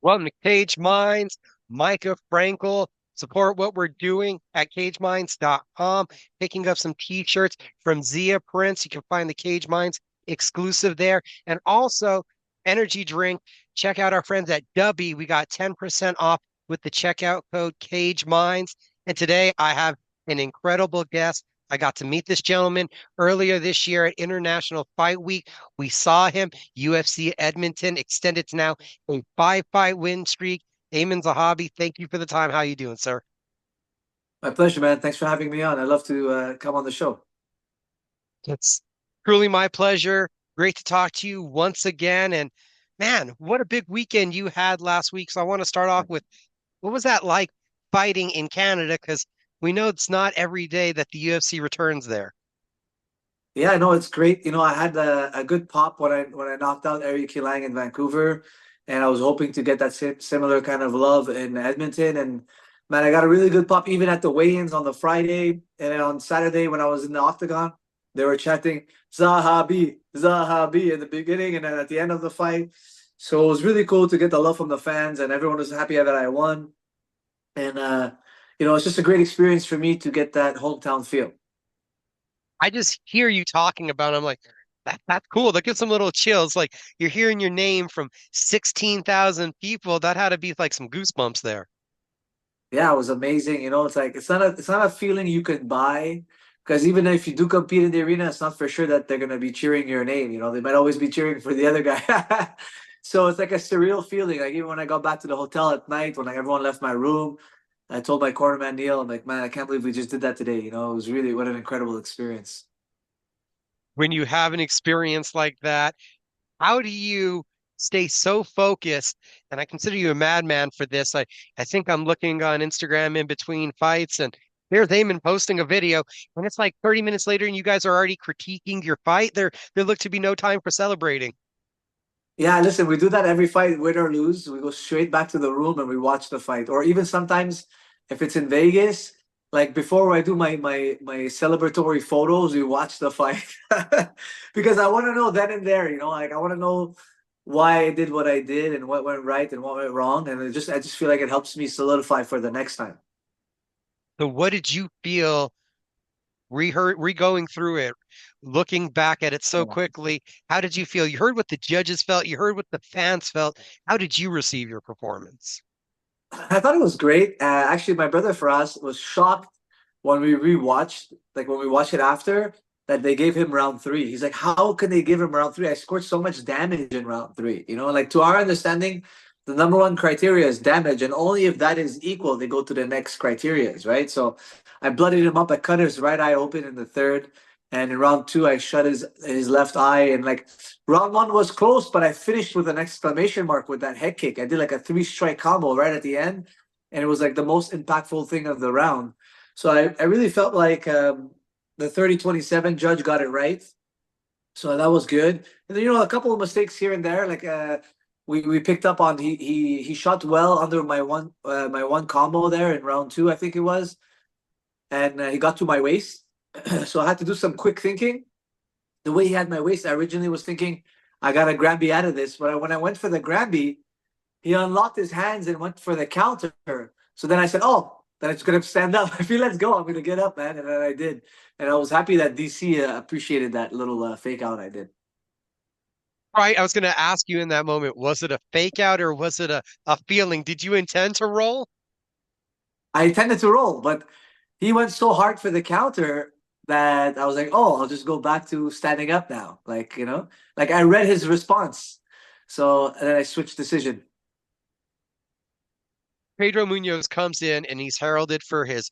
Welcome to Cage Minds. Micah Frankel. Support what we're doing at cageminds.com. Picking up some t-shirts from Zia Prince. You can find the Cage Minds exclusive there. And also energy drink. Check out our friends at Dubby. We got 10% off with the checkout code Cage Minds. And today I have an incredible guest. I got to meet this gentleman earlier this year at International Fight Week. We saw him, UFC Edmonton, extended to now a five-fight win streak. Aiemann Zahabi, thank you for the time. How you doing, sir? My pleasure, man. Thanks for having me on. I love to come on the show. It's truly my pleasure. Great to talk to you once again. And man, what a big weekend you had last week. So I want to start off with what was that like fighting in Canada? Because we know it's not every day that the UFC returns there. Yeah, I know it's great. I had a good pop when I knocked out Eric Kilang in Vancouver, and I was hoping to get that similar kind of love in Edmonton. And man, I got a really good pop even at the weigh-ins on the Friday, and then on Saturday when I was in the octagon, they were chanting Zahabi, Zahabi in the beginning, and then at the end of the fight. So it was really cool to get the love from the fans, and everyone was happy that I won. And it's just a great experience for me to get that hometown feel. I just hear you talking about it, I'm like, that's cool. That gives some little chills. Like you're hearing your name from 16,000 people. That had to be like some goosebumps there. Yeah, it was amazing. It's like it's not a feeling you can buy because even if you do compete in the arena, it's not for sure that they're gonna be cheering your name. They might always be cheering for the other guy. So it's like a surreal feeling. Like even when I got back to the hotel at night, when like everyone left my room, I told my cornerman Neil, I'm like, man, I can't believe we just did that today. It was really what an incredible experience. When you have an experience like that, how do you stay so focused? And I consider you a madman for this. I think I'm looking on Instagram in between fights and there's Eamon posting a video and it's like 30 minutes later and you guys are already critiquing your fight. There looked to be no time for celebrating. Yeah, listen, we do that every fight, win or lose. We go straight back to the room and we watch the fight. Or even sometimes if it's in Vegas, like before I do my celebratory photos, we watch the fight. Because I want to know then and there, like I want to know why I did what I did and what went right and what went wrong. And I just feel like it helps me solidify for the next time. So what did you feel re-going through it, looking back at it so Yeah. quickly? How did you feel? You heard what the judges felt, you heard what the fans felt. How did you receive your performance? I thought it was great. Actually, my brother Faraz was shocked when we rewatched, like when we watched it after, that they gave him round three. He's like, how can they give him round three? I scored so much damage in round three. Like to our understanding, the number one criteria is damage, and only if that is equal, they go to the next criterias, right? So I blooded him up. I cut his right eye open in the third, and in round two, I shut his left eye. And like round one was close, but I finished with an exclamation mark with that head kick. I did like a three-strike combo right at the end, and it was like the most impactful thing of the round. So I really felt like the 30-27 judge got it right. So that was good. And then a couple of mistakes here and there, like we picked up on he shot well under my one combo there in round two, I think it was, and he got to my waist. So I had to do some quick thinking. The way he had my waist, I originally was thinking I got a Granby out of this, but when I went for the Granby, he unlocked his hands and went for the counter. So then I said, "Oh, then it's gonna stand up. If he lets go, I'm gonna get up, man." And then I did, and I was happy that DC appreciated that little fake out I did. Right, I was going to ask you in that moment, was it a fake out or was it a feeling? Did you intend to roll? I intended to roll, but he went so hard for the counter that I was like, "Oh, I'll just go back to standing up now." Like I read his response, so and then I switched decision. Pedro Munoz comes in and he's heralded for his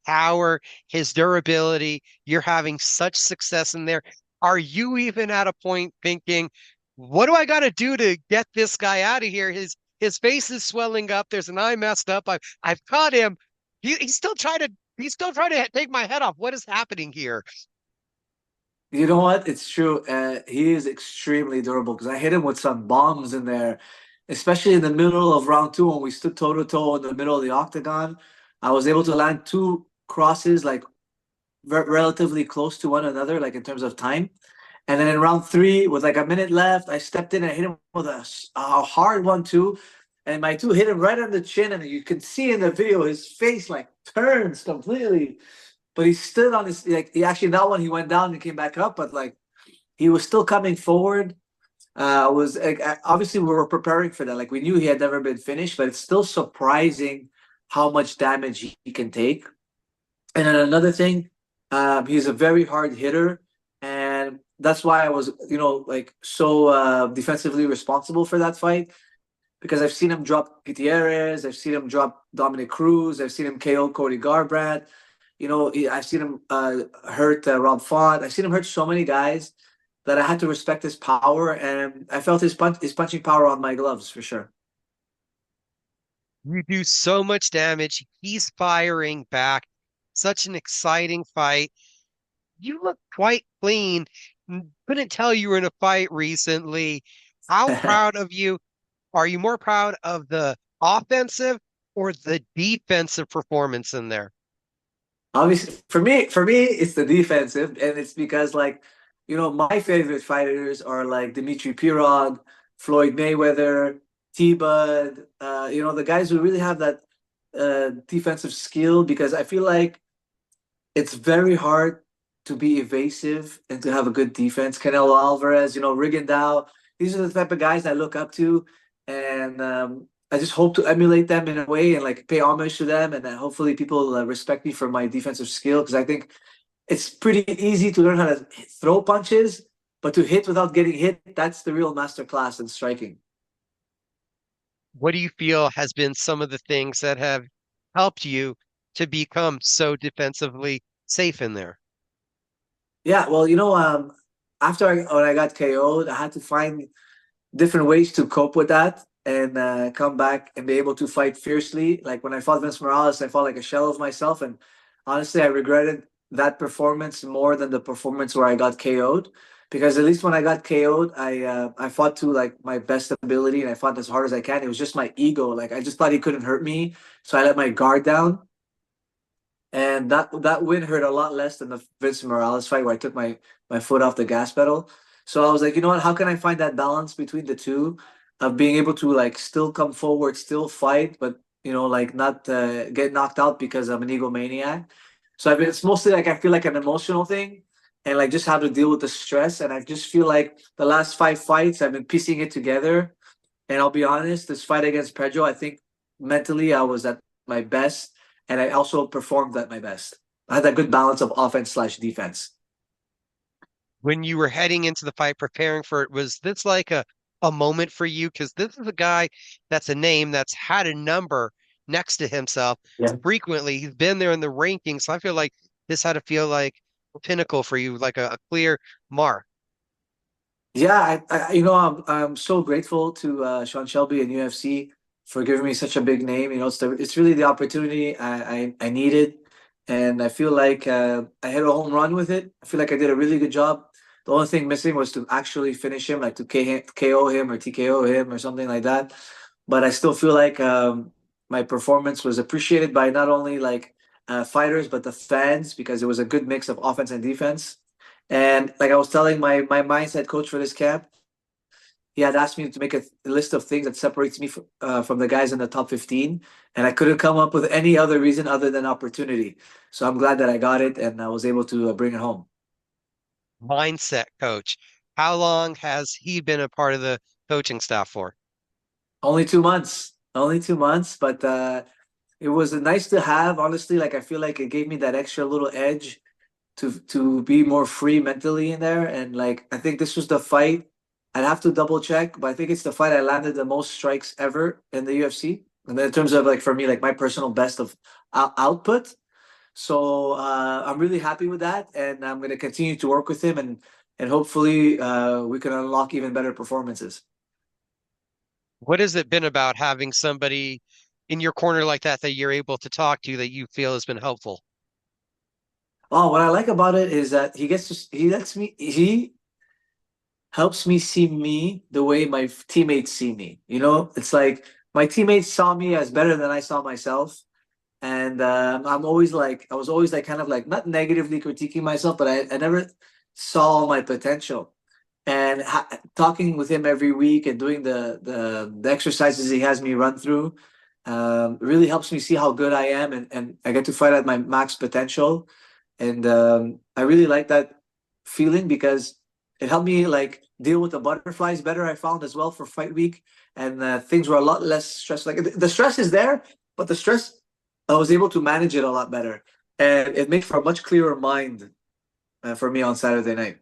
power, his durability. You're having such success in there. Are you even at a point thinking, what do I got to do to get this guy out of here? His face is swelling up. There's an eye messed up. I've caught him. He's still trying to take my head off. What is happening here? You know what? It's true. He is extremely durable because I hit him with some bombs in there, especially in the middle of round two when we stood toe to toe in the middle of the octagon. I was able to land two crosses like relatively close to one another, like in terms of time. And then in round three, with like a minute left, I stepped in and hit him with a hard one too. and my two hit him right on the chin, and you can see in the video his face like turns completely. But he stood on his like he actually that one he went down and came back up, but like he was still coming forward. Was like, obviously we were preparing for that. Like we knew he had never been finished, but it's still surprising how much damage he can take. And then another thing, he's a very hard hitter, and that's why I was, like so defensively responsible for that fight because I've seen him drop Gutierrez, I've seen him drop Dominic Cruz, I've seen him KO Cody Garbrandt. I've seen him hurt Rob Font. I've seen him hurt so many guys that I had to respect his power, and I felt his punching power on my gloves for sure. You do so much damage. He's firing back. Such an exciting fight. You look quite clean. Couldn't tell you were in a fight recently. How proud of you? Are you more proud of the offensive or the defensive performance in there? Obviously, for me, it's the defensive, and it's because like, my favorite fighters are like Dimitri Pirog, Floyd Mayweather, T-Bud, the guys who really have that defensive skill because I feel like it's very hard to be evasive and to have a good defense. Canelo Alvarez, Rigondeaux, these are the type of guys I look up to, and I just hope to emulate them in a way and like pay homage to them, and then hopefully people respect me for my defensive skill because I think it's pretty easy to learn how to throw punches, but to hit without getting hit, that's the real master class in striking. What do you feel has been some of the things that have helped you to become so defensively safe in there? Yeah, well, after when I got KO'd, I had to find different ways to cope with that and come back and be able to fight fiercely. Like when I fought Vince Morales, I fought like a shell of myself, and honestly, I regretted that performance more than the performance where I got KO'd. Because at least when I got KO'd, I fought to like my best ability and I fought as hard as I can. It was just my ego. Like I just thought he couldn't hurt me, so I let my guard down. And that win hurt a lot less than the Vince Morales fight where I took my foot off the gas pedal. So I was like, you know what? How can I find that balance between the two of being able to like still come forward, still fight, but like not get knocked out because I'm an egomaniac. So it's mostly like I feel like an emotional thing, and like just how to deal with the stress. And I just feel like the last five fights I've been piecing it together. And I'll be honest, this fight against Pedro, I think mentally I was at my best, and I also performed at my best. I had a good balance of offense slash defense. When you were heading into the fight, preparing for it, was this like a moment for you? Because this is a guy that's a name that's had a number next to himself Yeah. frequently. He's been there in the rankings. So I feel like this had to feel like a pinnacle for you, like a clear mark. Yeah, I'm so grateful to Sean Shelby and UFC for giving me such a big name. It's really the opportunity I needed, and I feel like I hit a home run with it. I feel like I did a really good job. The only thing missing was to actually finish him, like to KO him or TKO him or something like that. But I still feel like my performance was appreciated by not only like fighters but the fans because it was a good mix of offense and defense. And like I was telling my mindset coach for this camp, he had asked me to make a list of things that separates me from the guys in the top 15, and I couldn't come up with any other reason other than opportunity. So I'm glad that I got it and I was able to bring it home. Mindset coach. How long has he been a part of the coaching staff for? Only 2 months, only 2 months, but it was nice to have. Honestly, like I feel like it gave me that extra little edge to be more free mentally in there. And like I think this was the fight. I'd have to double check, but I think it's the fight I landed the most strikes ever in the UFC. And in terms of like for me, like my personal best of output. So I'm really happy with that, and I'm going to continue to work with him, and hopefully we can unlock even better performances. What has it been about having somebody in your corner like that that you're able to talk to that you feel has been helpful? Oh, what I like about it is that he helps me see me the way my teammates see me. It's like my teammates saw me as better than I saw myself. And I was always like kind of like not negatively critiquing myself, but I never saw my potential. and talking with him every week and doing the exercises he has me run through really helps me see how good I am, and I get to fight at my max potential. And I really like that feeling because it helped me like deal with the butterflies better. I found as well for fight week, and things were a lot less stressed. Like the stress is there, but the stress I was able to manage it a lot better, and it made for a much clearer mind for me on Saturday night.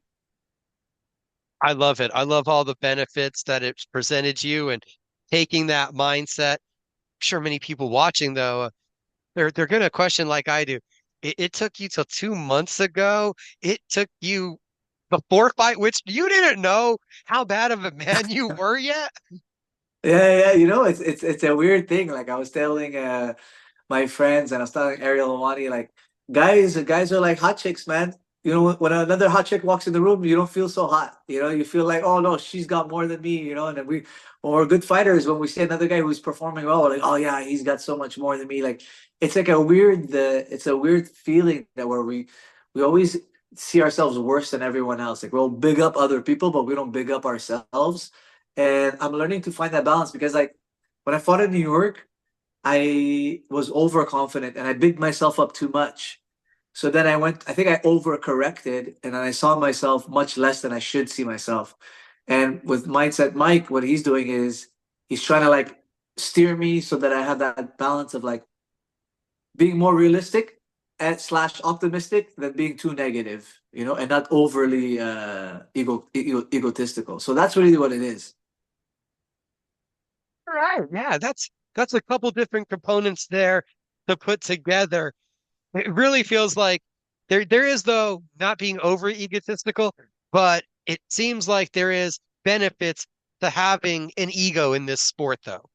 I love it. I love all the benefits that it's presented you and taking that mindset. I'm sure many people watching though, they're gonna question like I do. It took you till 2 months ago. It took you before fight, which you didn't know how bad of a man you were yet. Yeah, yeah, you know, it's a weird thing. Like I was telling my friends, and I was telling Ariel and Wani, like, guys are like hot chicks, man. You know, when another hot chick walks in the room, you don't feel so hot. You know, you feel like, oh no, she's got more than me. You know, and then when we're good fighters, when we see another guy who's performing well, we're like, oh yeah, he's got so much more than me. Like, it's like it's a weird feeling that where we always see ourselves worse than everyone else. Like we'll big up other people, but we don't big up ourselves. And I'm learning to find that balance because like when I fought in New York, I was overconfident and I bigged myself up too much. So then I think I overcorrected and I saw myself much less than I should see myself. And with Mindset Mike, what he's doing is he's trying to like steer me so that I have that balance of like being more realistic and slash optimistic than being too negative, you know, and not overly egotistical. So that's really what it is. All right. Yeah, that's a couple different components there to put together. It really feels like there is though not being over egotistical, but it seems like there is benefits to having an ego in this sport though.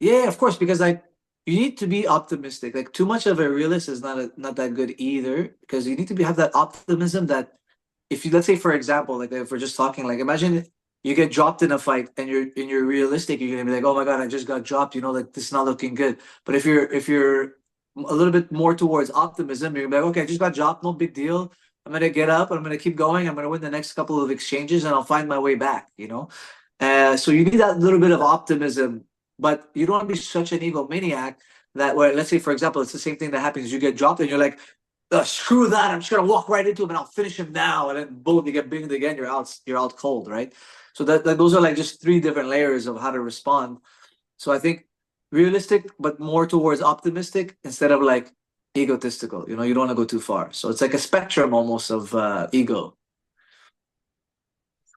Yeah, of course, because like you need to be optimistic. Like too much of a realist is not that good either, because you need to have that optimism that if you let's say for example, like if we're just talking, like imagine you get dropped in a fight and you're realistic, you're gonna be like, oh my God, I just got dropped, you know, like this is not looking good. But if you're a little bit more towards optimism, you're gonna be like, okay, I just got dropped, no big deal. I'm gonna get up, I'm gonna keep going, I'm gonna win the next couple of exchanges and I'll find my way back, you know? So you need that little bit of optimism, but you don't want to be such an egomaniac that where let's say for example, it's the same thing that happens, you get dropped and you're like, screw that. I'm just gonna walk right into him and I'll finish him now. And then boom, you get binged again. You're out cold, right? So that those are like just three different layers of how to respond. So I think realistic, but more towards optimistic instead of like egotistical. You know, you don't want to go too far. So it's like a spectrum almost of ego.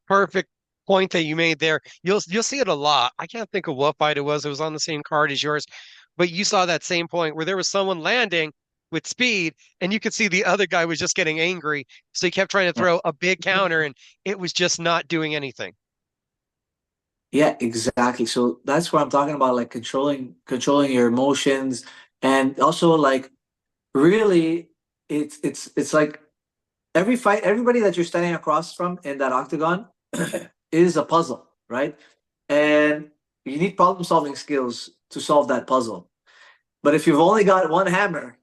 Perfect point that you made there. You'll see it a lot. I can't think of what fight it was. It was on the same card as yours, but you saw that same point where there was someone landing with speed, and you could see the other guy was just getting angry. So he kept trying to Yeah. throw a big counter, and it was just not doing anything. Yeah, exactly. So that's what I'm talking about, like controlling your emotions, and also like really, it's like every fight, everybody that you're standing across from in that octagon is a puzzle, right? And you need problem solving skills to solve that puzzle. But if you've only got one hammer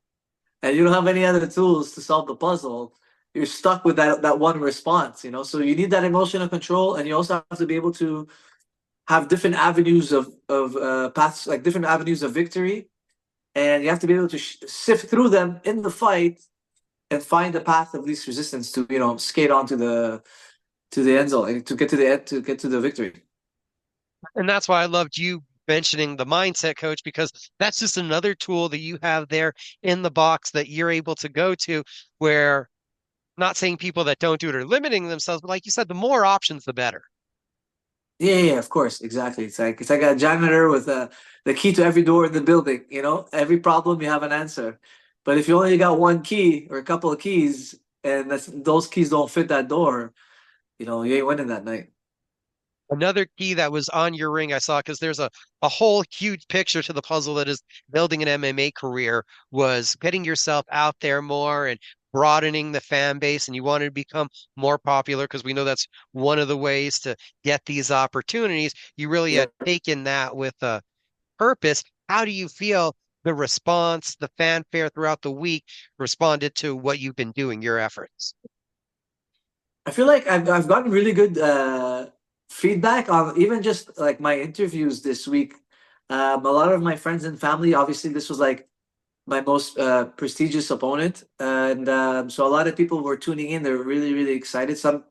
and you don't have any other tools to solve the puzzle, you're stuck with that one response, you know? So you need that emotional control, and you also have to be able to have different avenues of paths, like different avenues of victory, and you have to be able to sift through them in the fight and find the path of least resistance to skate on to the end zone and to get to the end to get to the victory. And that's why I loved you mentioning the mindset coach, because that's just another tool that you have there in the box that you're able to go to where not saying people that don't do it are limiting themselves, but like you said, the more options, the better. Yeah, yeah, of course, exactly. It's like a janitor with the key to every door in the building. You know, every problem you have an answer. But if you only got one key or a couple of keys, and those keys don't fit that door, you know, you ain't winning that night. Another key that was on your ring, I saw, because there's a whole huge picture to the puzzle that is building an MMA career, was getting yourself out there more and broadening the fan base. And you wanted to become more popular because we know that's one of the ways to get these opportunities. You really Yeah. had taken that with a purpose. How do you feel the response, the fanfare throughout the week responded to what you've been doing, your efforts? I feel like I've gotten really good feedback on even just like my interviews this week. A lot of my friends and family, obviously, this was like my most prestigious opponent, and so a lot of people were tuning in. They're really, really excited. Some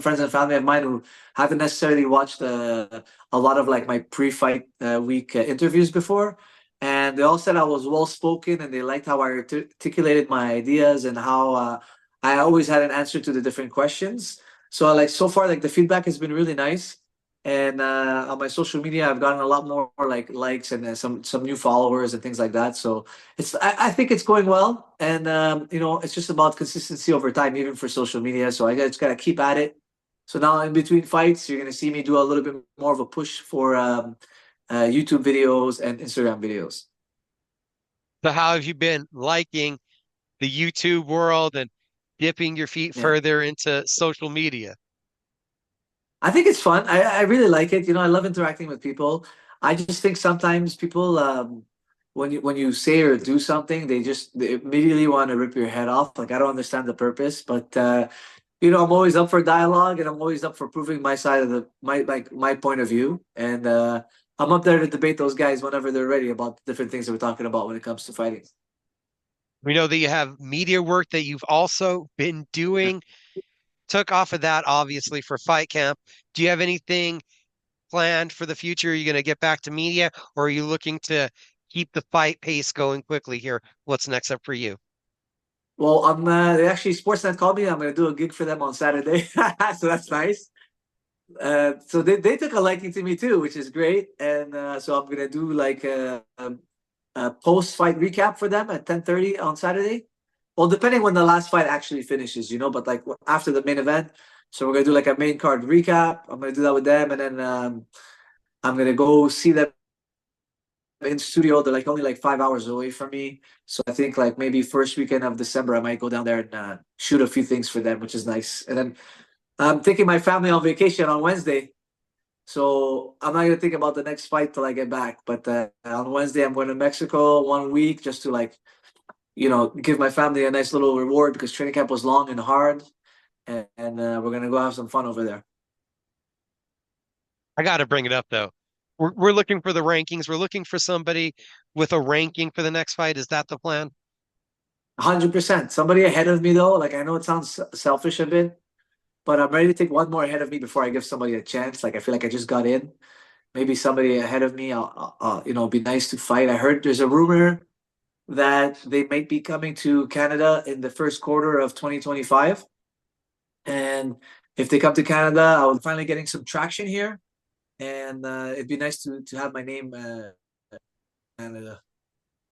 friends and family of mine who haven't necessarily watched a lot of like my pre-fight week interviews before, and they all said I was well spoken, and they liked how I articulated my ideas and how I always had an answer to the different questions. So like so far, like the feedback has been really nice. And on my social media, I've gotten a lot more like likes and some new followers and things like that. So I think it's going well, and you know, it's just about consistency over time, even for social media. So I just gotta keep at it. So now in between fights, you're gonna see me do a little bit more of a push for YouTube videos and Instagram videos. So how have you been liking the YouTube world and dipping your feet Yeah, further into social media? I think it's fun. I really like it. You know, I love interacting with people. I just think sometimes people when you say or do something, they immediately want to rip your head off. Like I don't understand the purpose, but you know, I'm always up for dialogue and I'm always up for proving my side of the my point of view. And I'm up there to debate those guys whenever they're ready about the different things that we're talking about when it comes to fighting. We know that you have media work that you've also been Yeah. doing. Took off of that, obviously, for Fight Camp. Do you have anything planned for the future? Are you going to get back to media, or are you looking to keep the fight pace going quickly here? What's next up for you? Well, they actually Sportsnet called me. I'm gonna do a gig for them on Saturday, so that's nice. So they took a liking to me too, which is great. And so I'm gonna do like a post-fight recap for them at 10:30 on Saturday. Well, depending when the last fight actually finishes, you know, but like after the main event. So we're gonna do like a main card recap. I'm gonna do that with them, and then I'm gonna go see them in studio. They're like only like 5 hours away from me. So I think like maybe first weekend of December, I might go down there and shoot a few things for them, which is nice. And then I'm taking my family on vacation on Wednesday. So I'm not gonna think about the next fight till I get back. But on Wednesday, I'm going to Mexico 1 week just to like, you know, give my family a nice little reward because training camp was long and hard, and we're gonna go have some fun over there. I got to bring it up though. We're looking for the rankings. We're looking for somebody with a ranking for the next fight. Is that the plan? 100%. Somebody ahead of me though. Like I know it sounds selfish a bit, but I'm ready to take one more ahead of me before I give somebody a chance. Like I feel like I just got in. Maybe somebody ahead of me. You know, be nice to fight. I heard there's a rumor that they might be coming to Canada in the first quarter of 2025. And if they come to Canada, I will finally getting some traction here, and it'd be nice to have my name Canada.